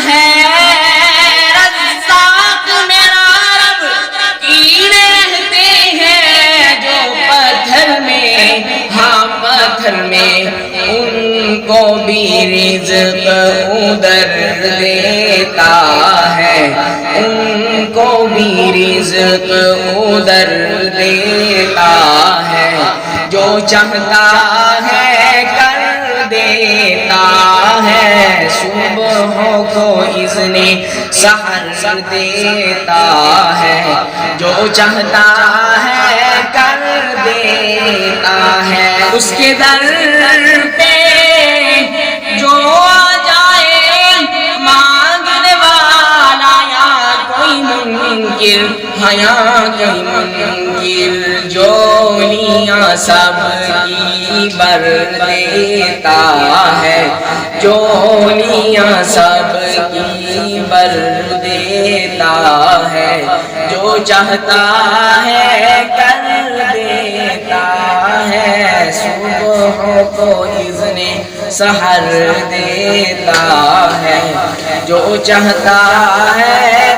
ہے رزاق میرا رب، کیڑے رہتے ہیں جو پتھر میں، ہاں پتھر میں، ان کو بھی رزق ادھر دیتا ہے، ان کو بھی رزق ادھر دیتا ہے، جو چاہتا ہے کر دیتا ہے، صبح کو اذن سحر دیتا ہے، جو چاہتا ہے کر دیتا ہے، اس کے در پہ جو آ جائے مانگنے والا، یا کوئی منکر، ہاں یا کوئی منکر، جولیاں سب کی بر دیتا ہے، جولیاں سب کی بر دیتا ہے، جو چاہتا ہے کر دیتا ہے، صبح کو اذن سحر دیتا ہے، جو چاہتا ہے